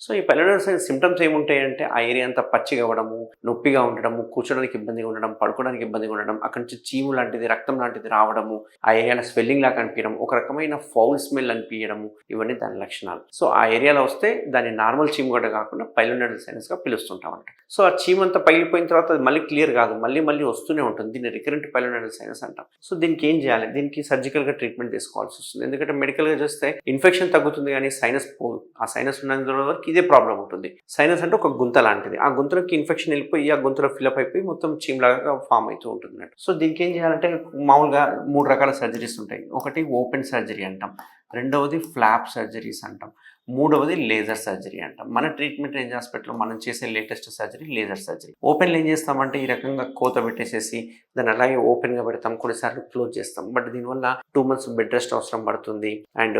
So ఈ పైలోనరీ sinus symptoms ఏముంటాయంటే ఆ area అంతా పచ్చిగా అవ్వడము, నొప్పిగా ఉండడము, కూర్చోడానికి ఇబ్బందిగా ఉండడం, పడుకోవడానికి ఇబ్బందిగా ఉండడం, అక్కడి నుంచి చీము లాంటిది, రక్తం లాంటిది రావడము, ఆ ఏరియాలో స్వెల్లింగ్ లాగా అనిపించడం, ఒక రకమైన ఫౌల్ స్మెల్ అనిపించడము, ఇవన్నీ దాని లక్షణాలు. సో ఆ ఏరియాలో వస్తే దాన్ని నార్మల్ చీముగడ్డ కాకుండా పైలోనరీ సైనస్గా పిలుస్తుంటాం అన్నమాట. సో ఆ చీమంతా పగిలిపోయిన తర్వాత అది మళ్ళీ క్లియర్ కాదు, మళ్ళీ మళ్ళీ వస్తూనే ఉంటుంది. దీన్ని రికరెంట్ పైలోనరీ సైనస్ అంటాం. సో దీనికి ఏం చేయాలి? దీనికి సర్జికల్గా ట్రీట్మెంట్ తీసుకోవాల్సి వస్తుంది. ఎందుకంటే మెడికల్గా చేస్తే ఇన్ఫెక్షన్ తగ్గుతుంది కానీ సైనస్ పోదు. ఆ సైనస్ ఉన్నంత వరకు ఇదే ప్రాబ్లం ఉంటుంది. సైనస్ అంటే ఒక గుంత లాంటిది. ఆ గుంతలోకి ఇన్ఫెక్షన్ వెళ్ళిపోయి ఆ గుంతలో ఫిల్అప్ అయిపోయి మొత్తం చీమ్లాగా ఫామ్ అవుతూ ఉంటుంది అన్నట్టు. సో దీనికి ఏం చేయాలంటే మామూలుగా 3 రకాల సర్జరీస్ ఉంటాయి. ఒకటి ఓపెన్ సర్జరీ అంటాం, రెండవది ఫ్లాప్ సర్జరీస్ అంటాం, మూడవది లేజర్ సర్జరీ అంటాం. మన ట్రీట్మెంట్ రేంజ్ హాస్పిటల్లో మనం చేసే లేటెస్ట్ సర్జరీ లేజర్ సర్జరీ. ఓపెన్లో ఏం చేస్తామంటే ఈ రకంగా కోత పెట్టేసేసి దాన్ని అలాగే ఓపెన్గా పెడతాం, కొన్నిసార్లు క్లోజ్ చేస్తాం. బట్ దీనివల్ల 2 months బెడ్ రెస్ట్ అవసరం పడుతుంది అండ్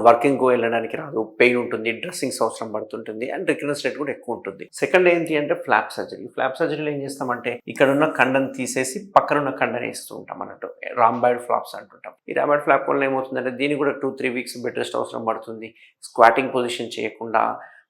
వర్కింగ్‌కు వెళ్ళడానికి రాదు, పెయిన్ ఉంటుంది, డ్రెస్సింగ్స్ అవసరం పడుతుంటుంది అండ్ రికరెన్స్ రేట్ కూడా ఎక్కువ ఉంటుంది. సెకండ్ ఏంటి అంటే ఫ్లాప్ సర్జరీ. ఫ్లాప్ సర్జరీలో ఏం చేస్తామంటే ఇక్కడున్న కండను తీసేసి పక్కనున్న కండని వేస్తూ ఉంటాం అన్నట్టు. రాంబాయిడ్ ఫ్లాప్స్ అంటుంటాం. ఈ రాంబాయిడ్ ఫ్లాప్ వల్ల ఏమవుతుందంటే దీనికి కూడా 2-3 weeks బెడ్ రెస్ట్ అవసరం పడుతుంది. స్క్వాటింగ్ పొజిషన్ చేయకుండా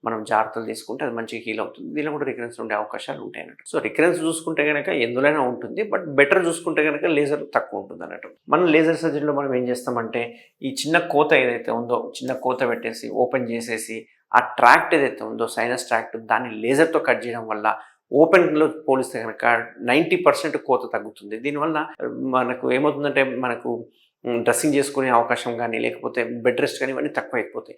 మనం జాగ్రత్తలు తీసుకుంటే అది మంచిగా హీల్ అవుతుంది. దీనిలో కూడా రికరెన్స్ ఉండే అవకాశాలు ఉంటాయి అన్నట్టు. సో రికరెన్స్ చూసుకుంటే కనుక ఎందులోనే ఉంటుంది, బట్ బెటర్ చూసుకుంటే కనుక లేజర్ తక్కువ ఉంటుంది అన్నట్టు. మనం లేజర్ సర్జరీలో మనం ఏం చేస్తామంటే ఈ చిన్న కోత ఏదైతే ఉందో, చిన్న కోత పెట్టేసి ఓపెన్ చేసేసి ఆ ట్రాక్ట్ ఏదైతే ఉందో సైనస్ ట్రాక్ట్, దాన్ని లేజర్తో కట్ చేయడం వల్ల ఓపెన్లో పోలిస్తే కనుక 90% కోత తగ్గుతుంది. దీనివల్ల మనకు ఏమవుతుందంటే మనకు డ్రెస్సింగ్ చేసుకునే అవకాశం కానీ లేకపోతే బెడ్ రెస్ట్ కానీ ఇవన్నీ తక్కువ అయిపోతాయి.